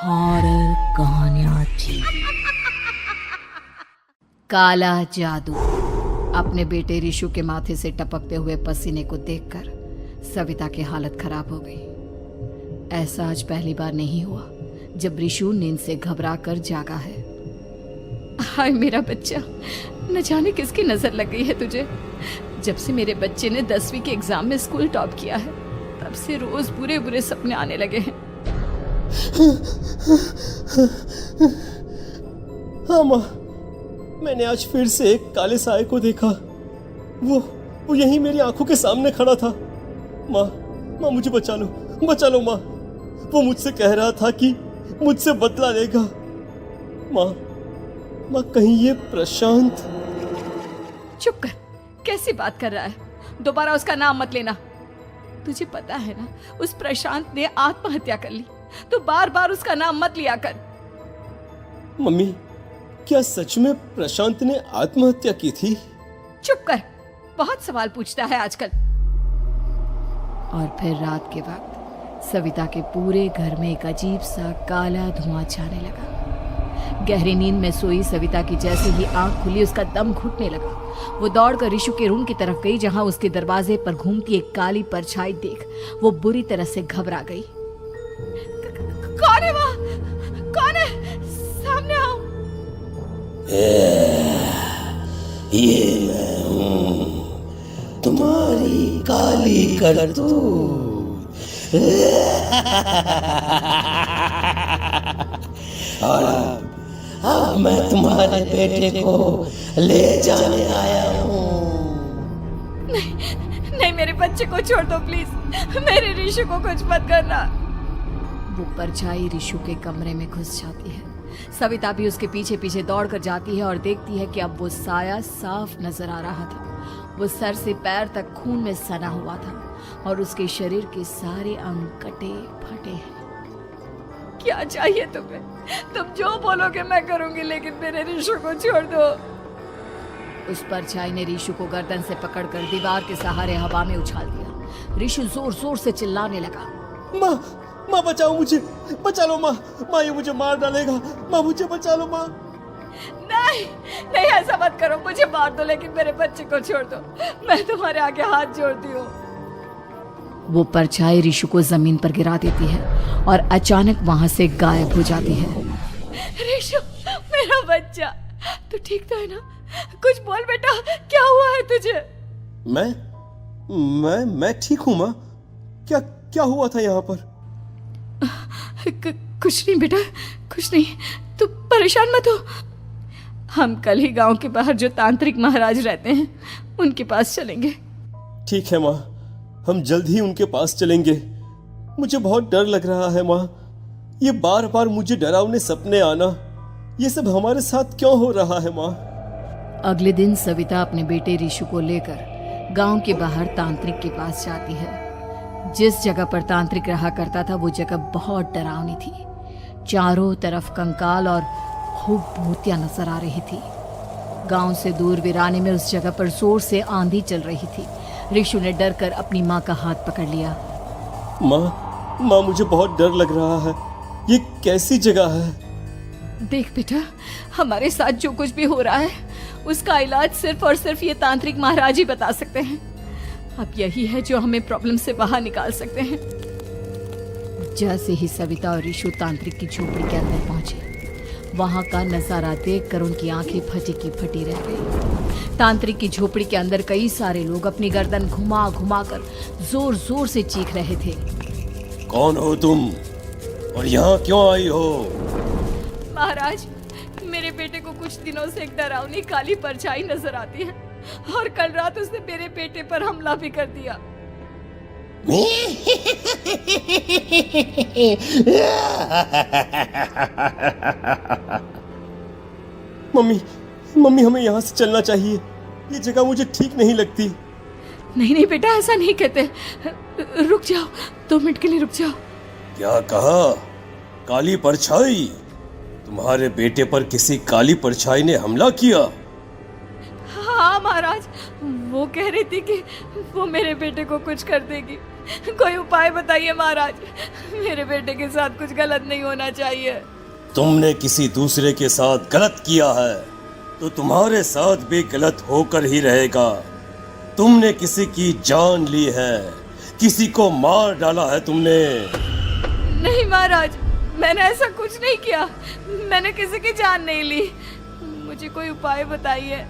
Horror कहानियां थी। काला जादू। अपने बेटे रिशु के माथे से टपकते हुए पसीने को देखकर सविता की हालत खराब हो गई। ऐसा आज पहली बार नहीं हुआ जब रिशु नींद से घबराकर जागा है। हाय मेरा बच्चा, न जाने किसकी नजर लग गई है तुझे। जब से मेरे बच्चे ने 10वीं के एग्जाम में स्कूल टॉप किया है तब से रोज बुरे बुरे सपने आने लगे हैं। हाँ माँ, मैंने आज फिर से एक काले साए को देखा। वो यहीं मेरी आंखों के सामने खड़ा था। माँ मुझे बचा लो माँ। वो मुझसे कह रहा था कि मुझसे बदला लेगा। माँ कहीं ये प्रशांत। चुप कर, कैसी बात कर रहा है? दोबारा उसका नाम मत लेना। तुझे पता है ना, उस प्रशांत ने आत्महत्या कर ली, तो बार बार उसका नाम मत लिया कर। मम्मी, क्या सच में प्रशांत ने आत्महत्या की थी? चुप कर, बहुत सवाल पूछता है आजकल। और फिर रात के वक्त सविता के पूरे घर में एक अजीब सा काला धुआं छाने लगा। गहरी नींद में सोई सविता की जैसे ही आंख खुली उसका दम घुटने लगा। वो दौड़कर रिशु के रूम की तरफ गई जहां उसके दरवाजे पर घूमती एक काली परछाई देख वो बुरी तरह से घबरा गई। कौन है वहाँ? कौन है? सामने आओ। ये मैं हूँ, तुम्हारी काली करतूत। और अब मैं तुम्हारे बेटे को ले जाने आया हूँ। नहीं, मेरे बच्चे को छोड़ दो प्लीज। मेरे रिशु को कुछ मत करना। वो परछाई रिशु के कमरे में घुस जाती है। सविता भी उसके पीछे पीछे दौड़कर जाती है और देखती है कि अब वो साया साफ नजर आ रहा था। वो सर से पैर तक खून में सना हुआ था और उसके शरीर के सारे अंग कटे फटे हैं। क्या चाहिए तुम्हें? तुम जो बोलोगे मैं करूंगी, लेकिन मेरे रिशु को छोड़ दो। उस परछाई ने रिशु को गर्दन से पकड़कर दीवार के सहारे हवा में उछाल दिया। रिशु जोर जोर से चिल्लाने लगा। माँ बचाओ मुझे, बचा लो माँ, ये मुझे मार डालेगा। माँ मुझे बचा लो माँ। नहीं ऐसा मत करो, मुझे मार दो लेकिन मेरे बच्चे को छोड़ दो। मैं तुम्हारे आगे हाथ जोड़ती हूँ। वो परछाई रिशु को जमीन पर गिरा देती है और अचानक वहां से गायब हो जाती है। रिशु, मेरा बच्चा, तू ठीक तो है ना? कुछ बोल बेटा, क्या हुआ है तुझे? मैं ठीक हूँ माँ। क्या हुआ था यहाँ पर? कुछ नहीं बेटा, कुछ नहीं। तू परेशान मत हो। हम कल ही गांव के बाहर जो तांत्रिक महाराज रहते हैं उनके पास चलेंगे। ठीक है माँ, हम जल्द ही उनके पास चलेंगे। मुझे बहुत डर लग रहा है माँ। ये बार बार मुझे डरावने सपने आना, ये सब हमारे साथ क्यों हो रहा है माँ? अगले दिन सविता अपने बेटे रिशु को लेकर गांव के बाहर तांत्रिक के पास जाती है। जिस जगह पर तांत्रिक रहा करता था वो जगह बहुत डरावनी थी। चारों तरफ कंकाल और खूब भूतियां नजर आ रही थी। गांव से दूर वीराने में उस जगह पर जोर से आंधी चल रही थी। रिशु ने डर कर अपनी माँ का हाथ पकड़ लिया। माँ मुझे बहुत डर लग रहा है। ये कैसी जगह है? देख बेटा, हमारे साथ जो कुछ भी हो रहा है उसका इलाज सिर्फ और सिर्फ ये तांत्रिक महाराज ही बता सकते हैं। अब यही है जो हमें प्रॉब्लम से बाहर निकाल सकते हैं। जैसे ही सविता और रिशु तांत्रिक की झोपड़ी के अंदर पहुंचे, वहां का नजारा देखकर उनकी आंखें फटी की फटी रह गई। तांत्रिक की झोपड़ी के अंदर कई सारे लोग अपनी गर्दन घुमा घुमा कर जोर जोर से चीख रहे थे। कौन हो तुम और यहाँ क्यों आई हो? महाराज, मेरे बेटे को कुछ दिनों से एक डरावनी काली परछाई नजर आती है और कल रात उसने मेरे बेटे पर हमला भी कर दिया। मम्मी हमें यहाँ से चलना चाहिए। ये जगह मुझे ठीक नहीं लगती। नहीं बेटा, ऐसा नहीं कहते। रुक जाओ, 2 मिनट के लिए रुक जाओ। क्या कहा? काली परछाई? तुम्हारे बेटे पर किसी काली परछाई ने हमला किया? हाँ महाराज, वो कह रही थी कि वो मेरे बेटे को कुछ कर देगी, कोई उपाय बताइए महाराज। मेरे बेटे के साथ कुछ गलत नहीं होना चाहिए। तुमने किसी दूसरे के साथ गलत किया है तो तुम्हारे साथ भी गलत होकर ही रहेगा। तुमने किसी की जान ली है, किसी को मार डाला है तुमने। नहीं महाराज, मैंने ऐसा कुछ नहीं किया। मैंने किसी की जान नहीं ली। मुझे कोई उपाय बताइए।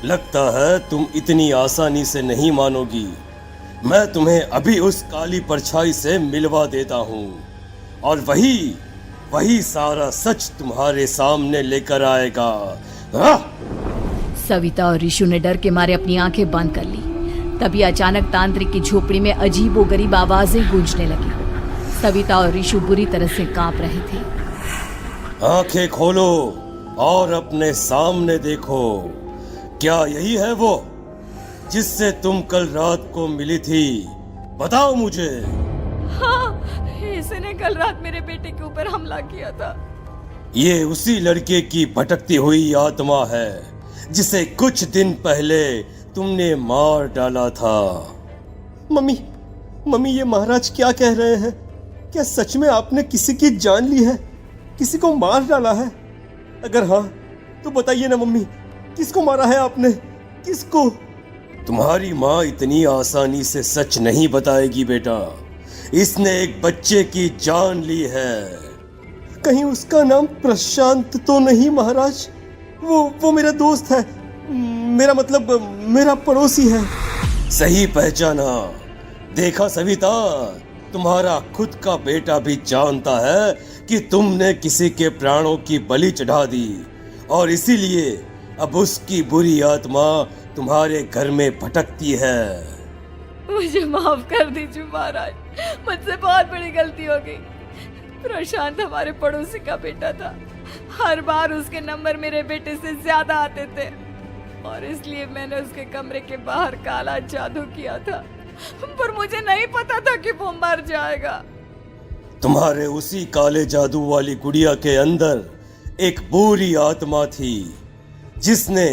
लगता है तुम इतनी आसानी से नहीं मानोगी। मैं तुम्हें अभी उस काली परछाई से मिलवा देता हूँ और वही सारा सच तुम्हारे सामने लेकर आएगा। सविता और ऋषु ने डर के मारे अपनी आंखें बंद कर ली। तभी अचानक तांत्रिक की झोपड़ी में अजीबोगरीब आवाजें गूंजने लगी। सविता और ऋषु बुरी तरह से कांप रहे थे। आंखें खोलो और अपने सामने देखो। क्या यही है वो जिससे तुम कल रात को मिली थी? बताओ मुझे। हाँ, इसने कल रात मेरे बेटे के ऊपर हमला किया था। ये उसी लड़के की भटकती हुई आत्मा है जिसे कुछ दिन पहले तुमने मार डाला था। मम्मी ये महाराज क्या कह रहे हैं? क्या सच में आपने किसी की जान ली है, किसी को मार डाला है? अगर हाँ तो बताइए ना मम्मी, किसको मारा है आपने? किसको? तुम्हारी माँ इतनी आसानी से सच नहीं बताएगी बेटा। इसने एक बच्चे की जान ली है। कहीं उसका नाम प्रशांत तो नहीं महाराज? वो मेरा दोस्त है, मेरा मतलब मेरा पड़ोसी है। सही पहचाना। देखा सविता, तुम्हारा खुद का बेटा भी जानता है कि तुमने किसी के प्राणों की बलि चढ़ा दी और इसीलिए अब उसकी बुरी आत्मा तुम्हारे घर में भटकती है। मुझे माफ कर दीजिए महाराज, मुझसे बहुत बड़ी गलती हो गई। प्रशांत हमारे पड़ोसी का बेटा था। हर बार उसके नंबर मेरे बेटे से ज्यादा आते थे और इसलिए मैंने उसके कमरे के बाहर काला जादू किया था, पर मुझे नहीं पता था कि वो मर जाएगा। तुम्हारे उसी काले जादू वाली गुड़िया के अंदर एक बुरी आत्मा थी जिसने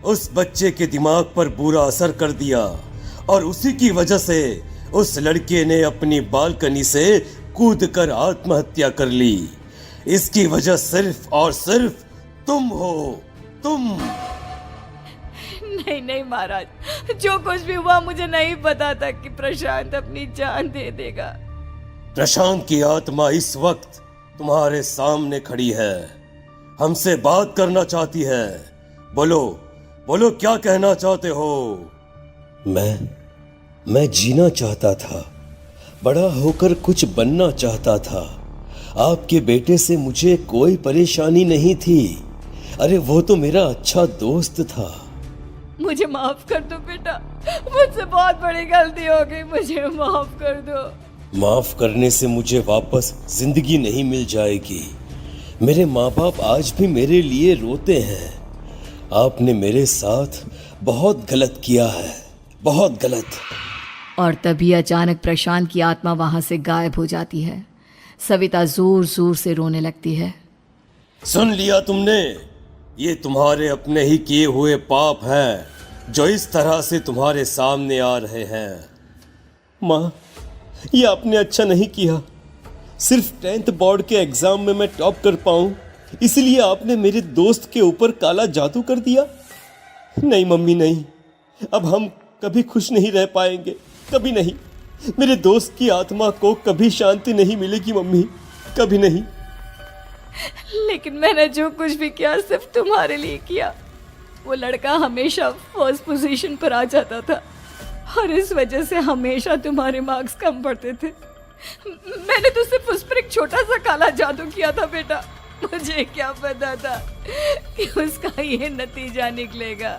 उस बच्चे के दिमाग पर बुरा असर कर दिया और उसी की वजह से उस लड़के ने अपनी बालकनी से कूदकर आत्महत्या कर ली। इसकी वजह सिर्फ और सिर्फ तुम हो, तुम। नहीं महाराज, जो कुछ भी हुआ मुझे नहीं पता था कि प्रशांत अपनी जान दे देगा। प्रशांत की आत्मा इस वक्त तुम्हारे सामने खड़ी है, हमसे बात करना चाहती है। बोलो क्या कहना चाहते हो? मैं जीना चाहता था, बड़ा होकर कुछ बनना चाहता था। आपके बेटे से मुझे कोई परेशानी नहीं थी। अरे वो तो मेरा अच्छा दोस्त था। मुझे माफ कर दो बेटा, मुझसे बहुत बड़ी गलती हो गई, मुझे माफ कर दो। माफ करने से मुझे वापस जिंदगी नहीं मिल जाएगी। मेरे माँ बाप आज भी मेरे लिए रोते हैं। आपने मेरे साथ बहुत गलत किया है, बहुत गलत। और तभी अचानक प्रशांत की आत्मा वहां से गायब हो जाती है। सविता जोर जोर से रोने लगती है। सुन लिया तुमने? ये तुम्हारे अपने ही किए हुए पाप हैं जो इस तरह से तुम्हारे सामने आ रहे हैं। माँ, ये आपने अच्छा नहीं किया। सिर्फ 10th बोर्ड के एग्जाम में मैं टॉप कर पाऊं, इसलिए आपने मेरे दोस्त के ऊपर काला जादू कर दिया। नहीं मम्मी, नहीं, अब हम कभी खुश नहीं रह पाएंगे, कभी नहीं। मेरे दोस्त की आत्मा को कभी शांति नहीं मिलेगी मम्मी, कभी नहीं। लेकिन मैंने जो कुछ भी किया सिर्फ तुम्हारे लिए किया। वो लड़का हमेशा फर्स्ट पोजीशन पर आ जाता था और इस वजह से हमेशा तुम्हारे मार्क्स कम पड़ते थे। मैंने तो सिर्फ उस पर एक छोटा सा काला जादू किया था बेटा। मुझे क्या पता था कि उसका ये नतीजा निकलेगा।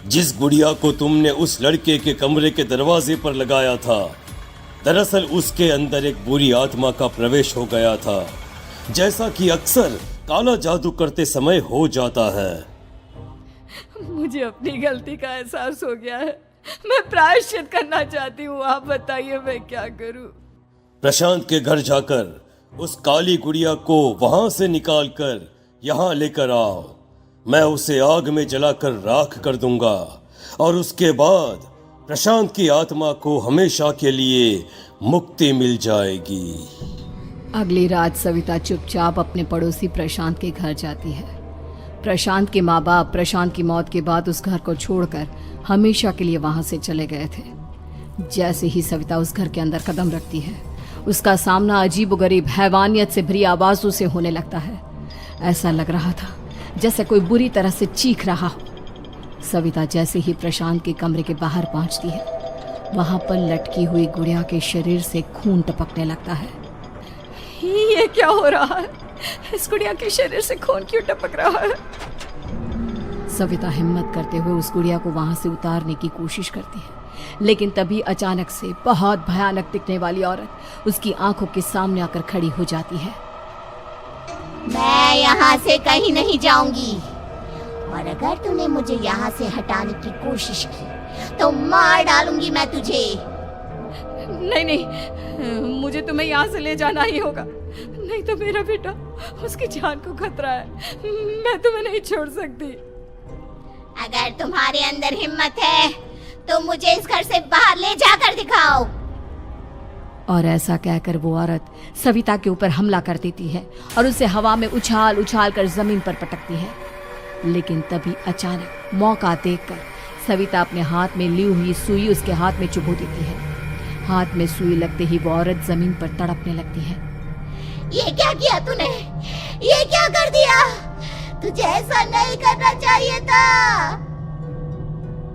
जिस गुड़िया को तुमने उस लड़के के कमरे के दरवाजे पर लगाया था, दरअसल उसके अंदर एक बुरी आत्मा का प्रवेश हो गया था, जैसा कि अक्सर काला जादू करते समय हो जाता है। मुझे अपनी गलती का एहसास हो गया है। मैं प्रायश्चित करना चाहती हूँ। आप बताइए मैं क्या करूँ? प्रशांत के घर जाकर उस काली गुड़िया को वहां से निकालकर यहाँ लेकर आओ। मैं उसे आग में जलाकर राख कर दूंगा और उसके बाद प्रशांत की आत्मा को हमेशा के लिए मुक्ति मिल जाएगी। अगली रात सविता चुपचाप अपने पड़ोसी प्रशांत के घर जाती है। प्रशांत के माँ बाप प्रशांत की मौत के बाद उस घर को छोड़कर हमेशा के लिए वहां से चले गए थे। जैसे ही सविता उस घर के अंदर कदम रखती है, उसका सामना अजीबोगरीब हैवानियत से भरी आवाजों से होने लगता है। ऐसा लग रहा था जैसे कोई बुरी तरह से चीख रहा हो। सविता जैसे ही प्रशांत के कमरे के बाहर पहुंचती है, वहां पर लटकी हुई गुड़िया के शरीर से खून टपकने लगता है। ये क्या हो रहा है? इस गुड़िया के शरीर से खून क्यों टपक रहा है? सविता हिम्मत करते हुए उस गुड़िया को वहां से उतारने की कोशिश करती है, लेकिन तभी अचानक से बहुत भयानक दिखने वाली औरत उसकी आंखों के सामने आकर खड़ी हो जाती है। मैं यहाँ से कहीं नहीं जाऊंगी, और अगर तूने मुझे यहाँ से हटाने की कोशिश की तो मार डालूंगी मैं तुझे। नहीं नहीं, मुझे तुम्हें यहाँ से ले जाना ही होगा, नहीं तो मेरा बेटा, उसकी जान को खतरा है। मैं तुम्हें नहीं छोड़ सकती। अगर तुम्हारे अंदर हिम्मत है तो मुझे इस घर से बाहर ले जाकर दिखाओ। और ऐसा कहकर वो औरत सविता के ऊपर हमला कर देती है और उसे हवा में उछाल उछाल कर जमीन पर पटकती है। लेकिन तभी अचानक मौका देखकर सविता अपने हाथ में ली हुई सुई उसके हाथ में चुभो देती है। हाथ में सुई लगते ही वो औरत जमीन पर तड़पने लगती है। ये क्या किया तूने? ये क्या कर दिया? तुझे ऐसा नहीं करना चाहिए था।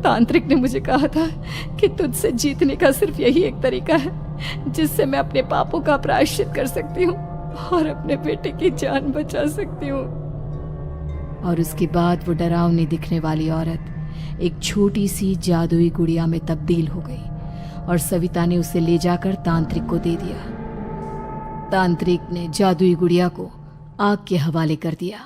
तांत्रिक ने मुझे कहा था कि तुझसे जीतने का सिर्फ यही एक तरीका है जिससे मैं अपने पापों का प्रायश्चित कर सकती हूँ और अपने बेटे की जान बचा सकती हूँ। और उसके बाद वो डरावनी दिखने वाली औरत एक छोटी सी जादुई गुड़िया में तब्दील हो गई और सविता ने उसे ले जाकर तांत्रिक को दे दिया। तांत्रिक ने जादुई गुड़िया को आग के हवाले कर दिया।